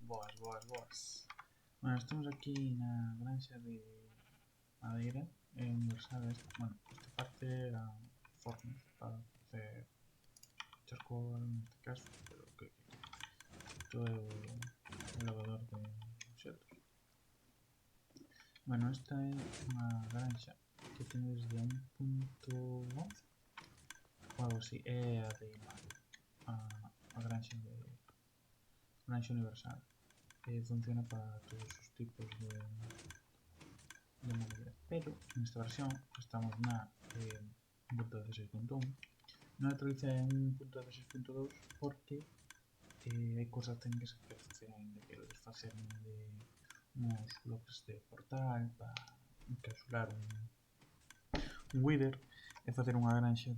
Boas. Bueno, estamos aquí na granxa de madeira universal. Bueno, esta parte era fornos para facer charcoal neste caso, pero que isto é o lavador de obxetos. Bueno, esta é unha granxa que ten desde 1.11 ou algo así, é a de a granxa universal. Funciona para todos os tipos de madeira, pero nesta versión estamos na 1.16.1. Non actualicei en 1.16.2 porque hai cousas técnicas que quero facer ainda. Quero desfacerme de uns bloques de portal para encapsular un wither e facer unha granxa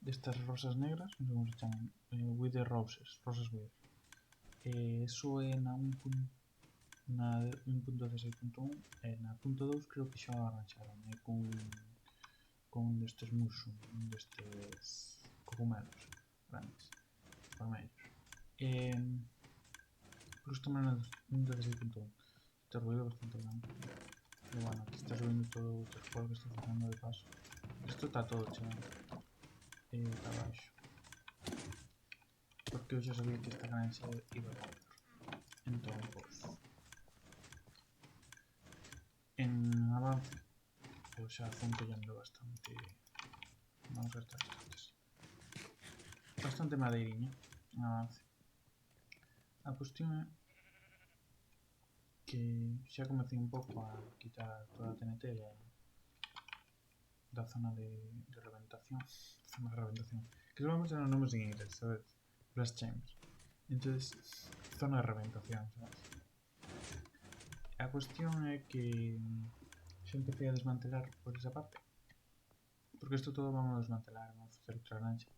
destas rosas negras, non sei como se chaman, wither roses wither. Eso é na 1.16.1 e na 1.2 creo que xa arranxaron con destes mushroom, destes cogumelos grandes, vermellos. Por isto estamos na 1.16.1. Este ruido bastante grande. Pero bueno, aquí está subindo todo o charcoal que estou facendo de paso. Isto está todo chegando para baixo, porque eu xa sabía que esta granxa iba a volver. Entón, pois, en avance, pois xa fun collendo bastante. Vamos a estas partes. Bastante madeiriña en avance. A cuestión é que xa comecei un pouco a quitar toda a TNT da zona de reventación. Que solamente nos nomes en inglés, sabes? Blast chambers. Entonces, zona de reventación, sabes? A cuestión é que xa empecé a desmantelar por esa parte, porque isto todo vamos a desmantelar, vamos a facer outra granxa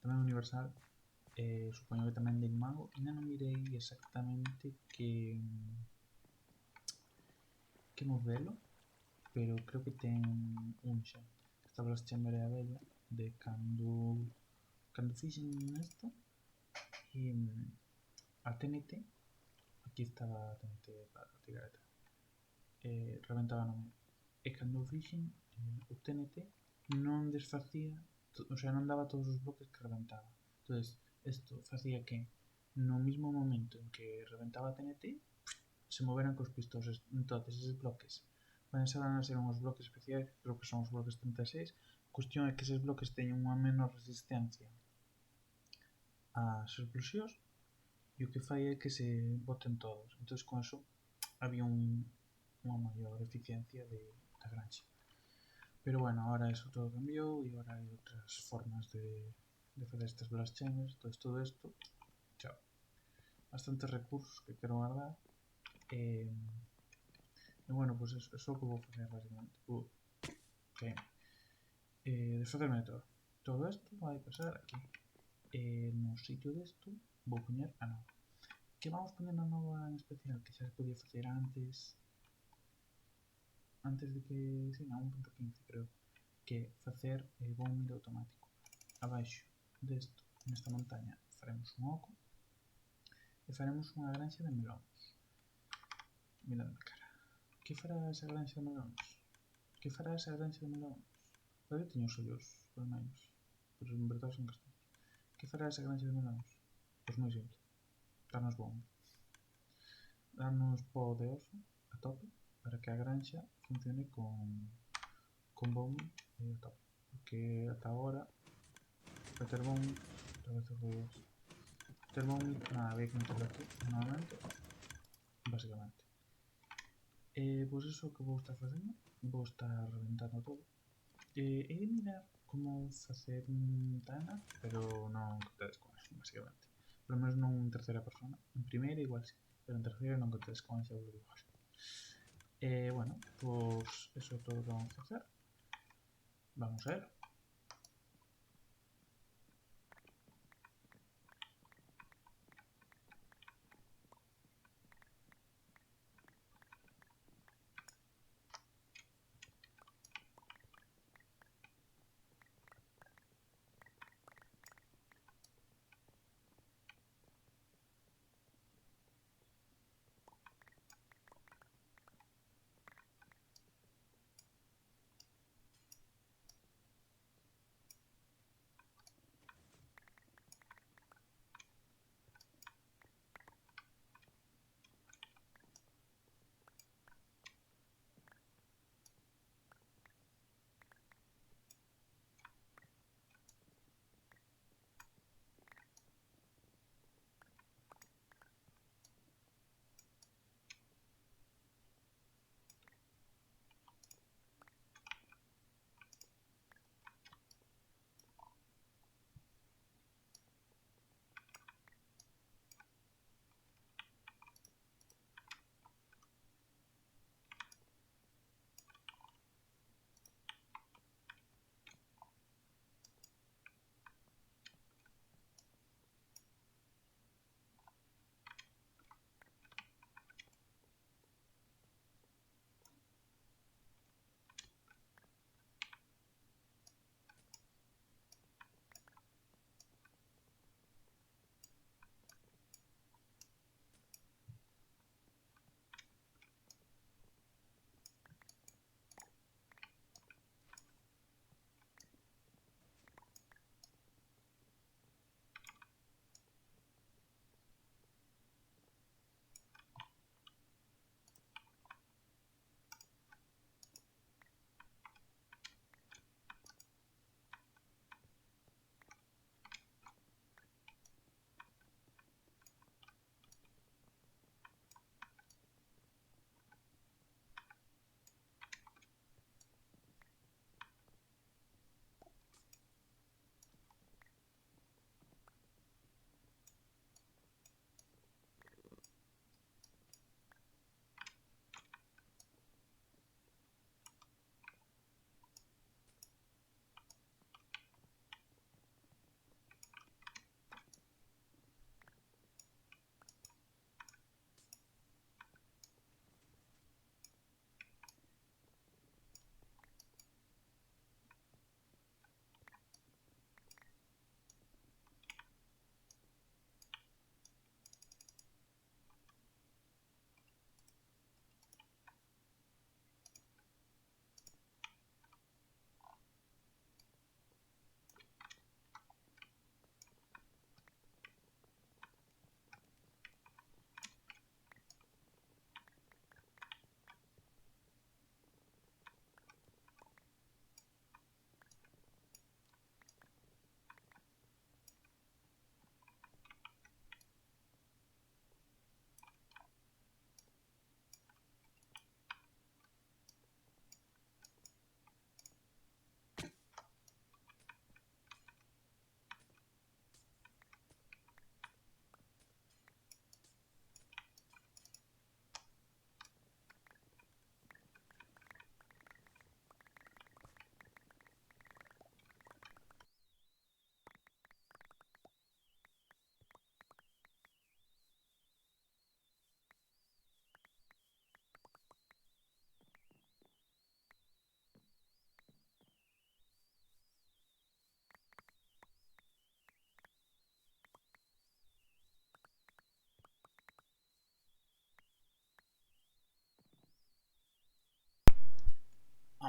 tamén universal, supoño que tamén de mago. Ainda non mirei exactamente que modelo, pero creo que ten un xa. Esta Blast Chamber é a bella de cando fixen isto, e a TNT, aquí estaba a TNT para tirar e tal, reventaba no medio, e cando fixen o TNT non desfacía, o sea, non daba todos os bloques que reventaba. Entonces, isto facía que no mismo momento en que reventaba a TNT se moveran cos pistóns. Entonces, eses bloques pensaban a ser uns bloques especiais, creo que son os bloques 36. A cuestión é que eses bloques teñen unha menor resistencia ás explosións e o que fai é que se boten todos. Entón, con eso había unha maior eficiencia da granxa. Pero bueno, ahora eso todo cambiou e agora hai outras formas de facer estas blast chambers. Entonces, todo isto, chao, bastantes recursos que quero guardar. E bueno, pues eso é o que vou facer basicamente. Desfacerme de todo isto vai pasar aquí. No sitio desto vou poñer a nova. Que vamos poñer a nova en especial, que xa se podía facer antes de que, si, na 1.15 creo, que facer bombing automático. Abaixo desto, nesta montaña, faremos un oco e faremos unha granxa de melóns. Mirando a cara. Que fará esa granxa de melóns? Que fará esa granxa de melóns? Eu teño os ollos vermelhos, pero en verdade son castaños. Que fará esa granxa de melóns? Pois moi simple. Darnos bombo. Darnos pó de oso a tope para que a granxa funcione con bombo a tope. Porque ata agora meter bombo, outra vez os ruidos. Meter bombo, nada, había que meterlo aquí, normalmente, basicamente. Pois iso que vou estar facendo, vou estar reventando todo. He de mirar como facer un timer, pero non contedes con eso, basicamente. Por lo menos non en terceira persona. En primeira igual sí, pero en terceira non contedes con eso, vos digo. Bueno, pois eso é todo o que vamos a facer. Vamos a ver.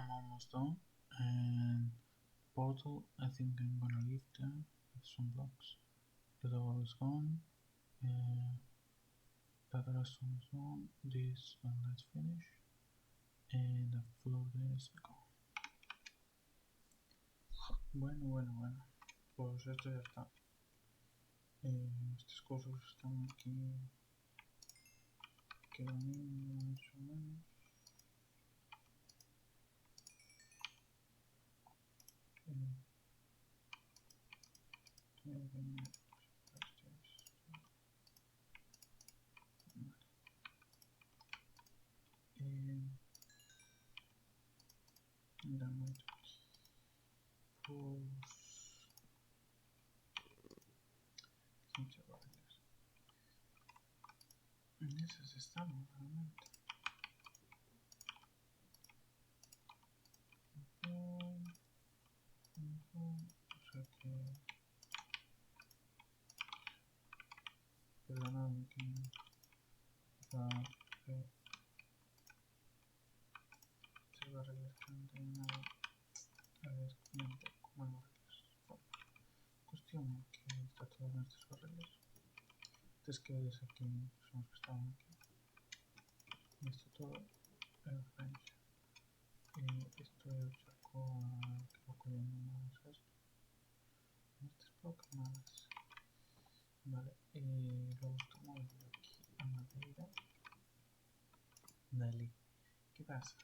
I'm almost done. And portal, I think I'm gonna leave there with some blocks. The door is gone. The rest one is gone. This one, let's finish. And the floor is gone. Bueno. Pues esto ya está. Estas cosas están aquí. Quedan más o menos. Dame pues 15 barriles. En esas estamos realmente. O sea que perdonadme que se va a regresar de nada. A ver, un poco más barriles. Cuestión que está todo en estos barriles. Estos que ves aquí son los que estaban aquí. Y esto todo es referencia. Esto es saco que va cogiendo más esto. Este es poco más. Vale, luego estamos aquí a madeira. Dale. ¿Qué pasa?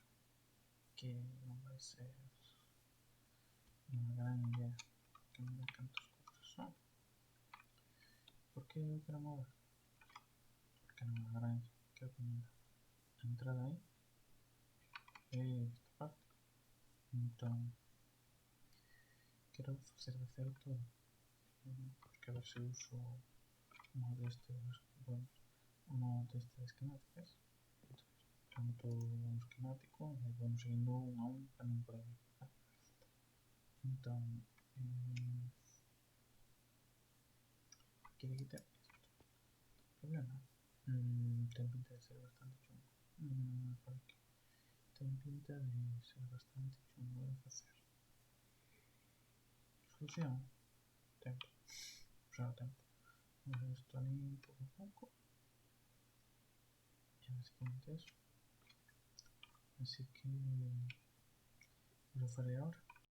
Que no va a ser una gran idea que me den tantos cofres son. ¿Por qué yo quiero mover? Porque no me agrada. Quiero poner la entrada ahí. Esta parte. Entonces, quiero hacer de cero todo. Porque a ver si uso uno de estos, bueno, uno de estos esquemáticos. Tanto un esquemático y vamos siguiendo uno a uno para no por ahí. Entonces, quiero quitar esto. Problema. Ten pinta de ser bastante chungo. Por aquí. Ten pinta de ser bastante chungo de hacer. Solución. Tempo. Usar tempo. Vamos a ver esto ahí poco a poco. Y básicamente eso. Así que lo faré ahora.